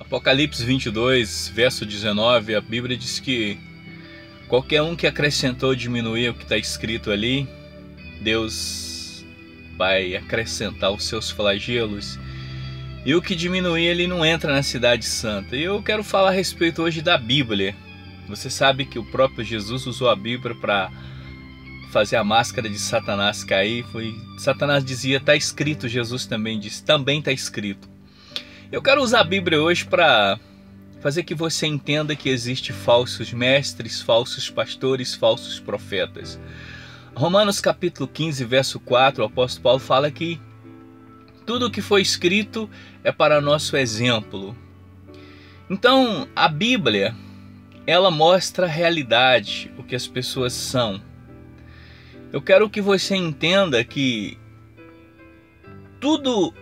Apocalipse 22, verso 19, a Bíblia diz que qualquer um que acrescentou ou diminuir o que está escrito ali, Deus vai acrescentar os seus flagelos. E o que diminuir, ele não entra na cidade santa. E eu quero falar a respeito hoje da Bíblia. Você sabe que o próprio Jesus usou a Bíblia para fazer a máscara de Satanás cair. Satanás dizia, está escrito, Jesus também disse, também está escrito. Eu quero usar a Bíblia hoje para fazer que você entenda que existe falsos mestres, falsos pastores, falsos profetas. Romanos capítulo 15, verso 4, o apóstolo Paulo fala que tudo o que foi escrito é para nosso exemplo. Então, a Bíblia, ela mostra a realidade, o que as pessoas são. Eu quero que você entenda que tudo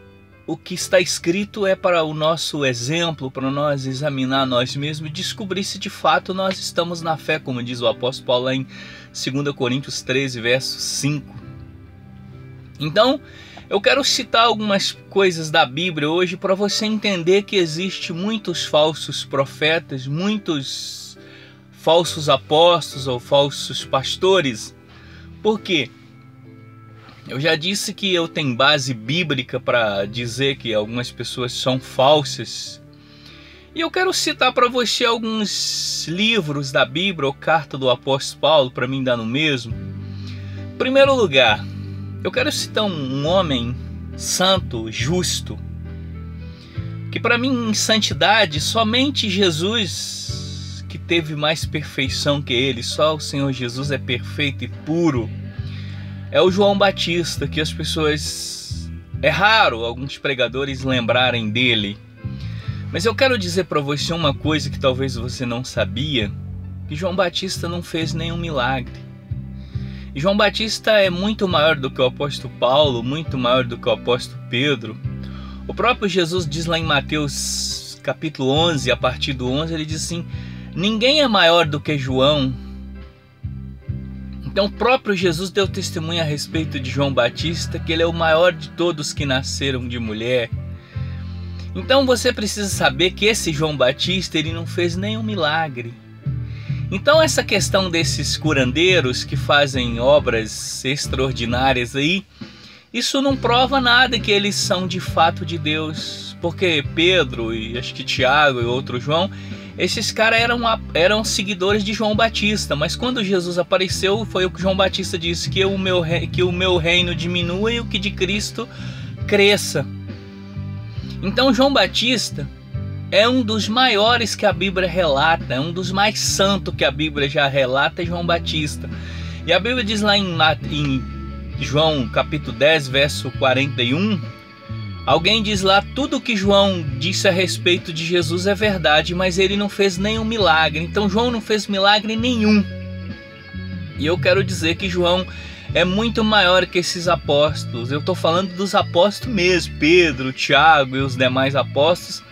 o que está escrito é para o nosso exemplo, para nós examinar nós mesmos e descobrir se de fato nós estamos na fé, como diz o apóstolo Paulo lá em 2 Coríntios 13, verso 5. Então, eu quero citar algumas coisas da Bíblia hoje para você entender que existe muitos falsos profetas, muitos falsos apóstolos ou falsos pastores. Por quê? Eu já disse que eu tenho base bíblica para dizer que algumas pessoas são falsas. E eu quero citar para você alguns livros da Bíblia ou carta do apóstolo Paulo, para mim dar no mesmo. Em primeiro lugar, eu quero citar um homem santo, justo, que para mim em santidade, somente Jesus que teve mais perfeição que ele, só o Senhor Jesus é perfeito e puro. É o João Batista, que as pessoas... É raro alguns pregadores lembrarem dele. Mas eu quero dizer para você uma coisa que talvez você não sabia, que João Batista não fez nenhum milagre. E João Batista é muito maior do que o apóstolo Paulo, muito maior do que o apóstolo Pedro. O próprio Jesus diz lá em Mateus capítulo 11, a partir do 11, ele diz assim, ninguém é maior do que João. Então o próprio Jesus deu testemunho a respeito de João Batista, que ele é o maior de todos que nasceram de mulher. Então você precisa saber que esse João Batista, ele não fez nenhum milagre. Então essa questão desses curandeiros que fazem obras extraordinárias aí, isso não prova nada que eles são de fato de Deus. Porque Pedro e acho que Tiago e outro João, esses caras eram seguidores de João Batista. Mas quando Jesus apareceu, foi o que João Batista disse, que o meu reino diminua e o que de Cristo cresça. Então João Batista é um dos maiores que a Bíblia relata, é um dos mais santos que a Bíblia já relata, é João Batista. E a Bíblia diz lá em João capítulo 10, verso 41, alguém diz lá, tudo que João disse a respeito de Jesus é verdade, mas ele não fez nenhum milagre. Então João não fez milagre nenhum. E eu quero dizer que João é muito maior que esses apóstolos. Eu estou falando dos apóstolos mesmo, Pedro, Tiago e os demais apóstolos.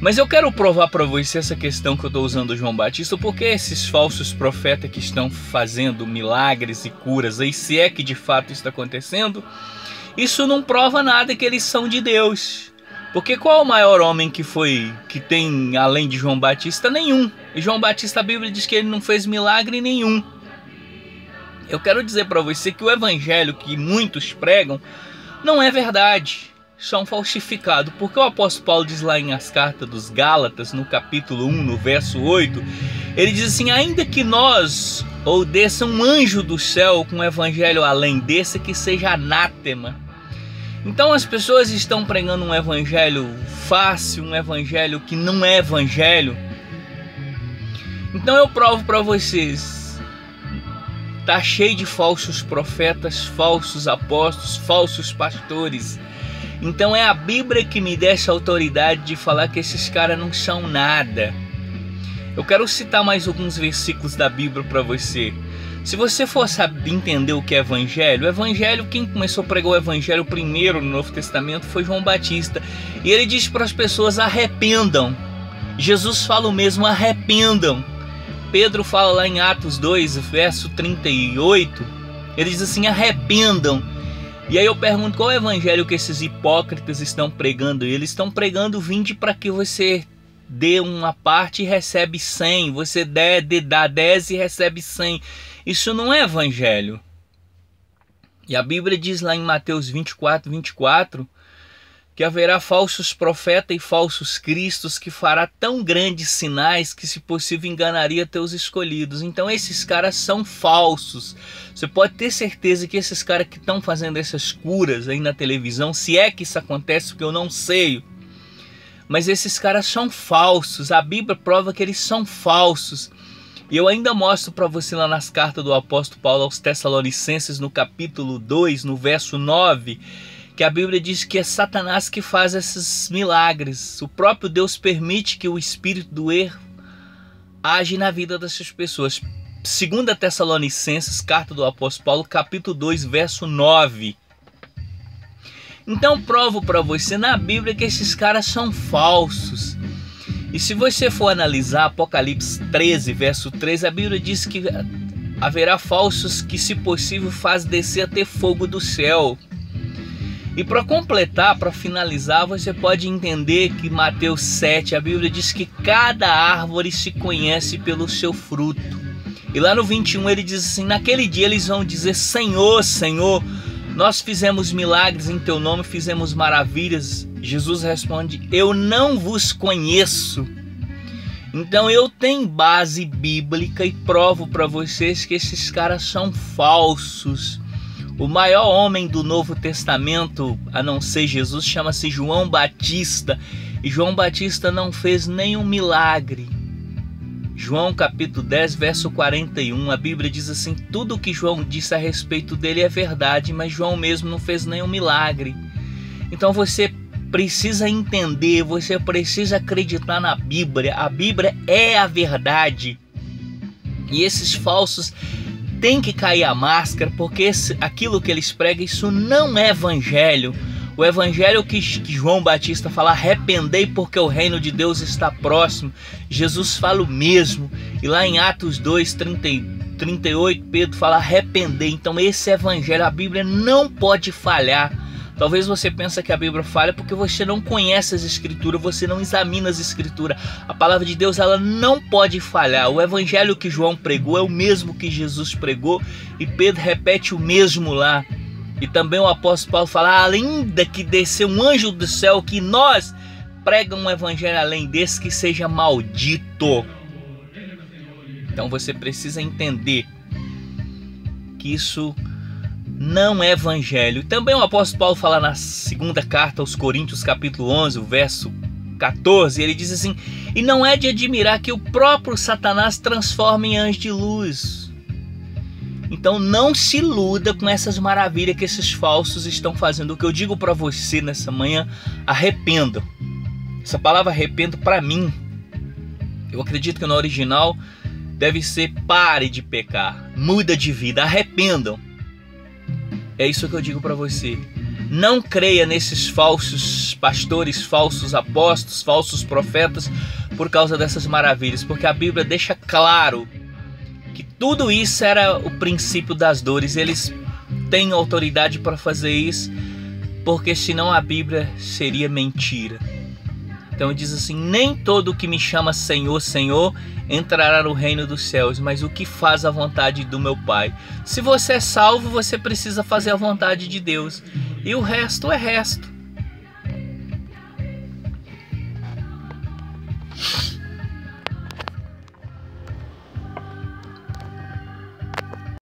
Mas eu quero provar para você essa questão que eu estou usando João Batista, porque esses falsos profetas que estão fazendo milagres e curas, aí se é que de fato está acontecendo, isso não prova nada que eles são de Deus. Porque qual é o maior homem que tem além de João Batista? Nenhum. E João Batista, a Bíblia diz que ele não fez milagre nenhum. Eu quero dizer para você que o evangelho que muitos pregam não é verdade. São falsificados, porque o apóstolo Paulo diz lá em as cartas dos Gálatas, no capítulo 1, no verso 8, ele diz assim, ainda que nós ou desça um anjo do céu com um evangelho além desse, que seja anátema. Então as pessoas estão pregando um evangelho fácil, um evangelho que não é evangelho. Então eu provo para vocês, tá cheio de falsos profetas, falsos apóstolos, falsos pastores. Então é a Bíblia que me dá essa autoridade de falar que esses caras não são nada. Eu quero citar mais alguns versículos da Bíblia para você. Se você for saber entender o que é evangelho, quem começou a pregar o evangelho primeiro no Novo Testamento foi João Batista. E ele diz para as pessoas, arrependam. Jesus fala o mesmo, arrependam. Pedro fala lá em Atos 2, verso 38, ele diz assim, arrependam. E aí eu pergunto, qual é o evangelho que esses hipócritas estão pregando? Eles estão pregando, vinde para que você dê uma parte e recebe 100, você dá 10 e recebe 100. Isso não é evangelho. E a Bíblia diz lá em Mateus 24, que haverá falsos profetas e falsos cristos que fará tão grandes sinais que, se possível, enganaria teus escolhidos. Então esses caras são falsos. Você pode ter certeza que esses caras que estão fazendo essas curas aí na televisão, se é que isso acontece, porque eu não sei, mas esses caras são falsos. A Bíblia prova que eles são falsos. E eu ainda mostro para você lá nas cartas do apóstolo Paulo aos Tessalonicenses, no capítulo 2, no verso 9, que a Bíblia diz que é Satanás que faz esses milagres. O próprio Deus permite que o espírito do erro age na vida dessas pessoas. 2 Tessalonicenses, carta do apóstolo Paulo, capítulo 2, verso 9. Então provo para você na Bíblia que esses caras são falsos. E se você for analisar Apocalipse 13, verso 3, a Bíblia diz que haverá falsos que, se possível, faz descer até fogo do céu. E para completar, para finalizar, você pode entender que Mateus 7, a Bíblia diz que cada árvore se conhece pelo seu fruto. E lá no 21 ele diz assim: naquele dia eles vão dizer: Senhor, Senhor, nós fizemos milagres em teu nome, fizemos maravilhas. Jesus responde: eu não vos conheço. Então eu tenho base bíblica e provo para vocês que esses caras são falsos. O maior homem do Novo Testamento, a não ser Jesus, chama-se João Batista. E João Batista não fez nenhum milagre. João capítulo 10, verso 41, a Bíblia diz assim: tudo o que João disse a respeito dele é verdade, mas João mesmo não fez nenhum milagre. Então você precisa entender, você precisa acreditar na Bíblia. A Bíblia é a verdade. E esses falsos têm que cair a máscara, porque aquilo que eles pregam, isso não é evangelho. O evangelho que João Batista fala: arrependei porque o reino de Deus está próximo. Jesus fala o mesmo. E lá em Atos 2, 38, Pedro fala: arrependei. Então esse evangelho, a Bíblia não pode falhar. Talvez você pense que a Bíblia falha porque você não conhece as Escrituras, você não examina as Escrituras. A palavra de Deus, ela não pode falhar. O evangelho que João pregou é o mesmo que Jesus pregou, e Pedro repete o mesmo lá. E também o apóstolo Paulo fala: ainda que descer um anjo do céu, que nós pregamos um evangelho além desse, que seja maldito. Então você precisa entender que isso não é evangelho. Também o apóstolo Paulo fala na segunda carta aos Coríntios, capítulo 11, o verso 14, ele diz assim: e não é de admirar que o próprio Satanás transforma em anjo de luz. Então não se iluda com essas maravilhas que esses falsos estão fazendo. O que eu digo para você nessa manhã: arrependam. Essa palavra arrependo, para mim, eu acredito que no original deve ser pare de pecar, muda de vida, arrependam. É isso que eu digo para você. Não creia nesses falsos pastores, falsos apóstolos, falsos profetas por causa dessas maravilhas, porque a Bíblia deixa claro que tudo isso era o princípio das dores. Eles têm autoridade para fazer isso, porque senão a Bíblia seria mentira. Então diz assim: nem todo o que me chama Senhor, Senhor entrará no reino dos céus, mas o que faz a vontade do meu Pai. Se você é salvo, você precisa fazer a vontade de Deus, e o resto é resto.